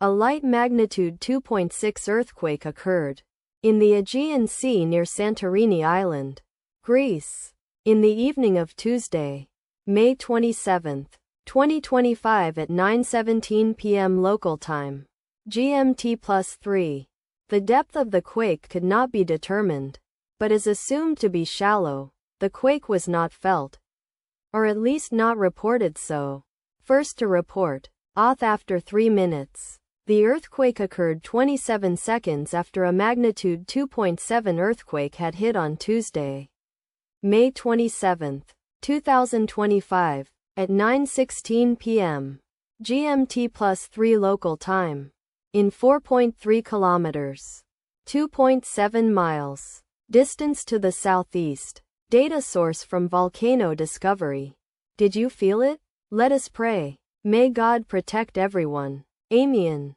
A light magnitude 2.6 earthquake occurred in the Aegean Sea near Santorini Island, Greece, in the evening of Tuesday, May 27, 2025 at 9:17 p.m. local time, GMT+3. The depth of the quake could not be determined, but is assumed to be shallow. The quake was not felt, or at least not reported so. First to report, auth after 3 minutes. The earthquake occurred 27 seconds after a magnitude 2.7 earthquake had hit on Tuesday, May 27, 2025, at 9:16 p.m. GMT+3 local time, in 4.3 kilometers, 2.7 miles, distance to the southeast. Data source from Volcano Discovery. Did you feel it? Let us pray. May God protect everyone. Aegean.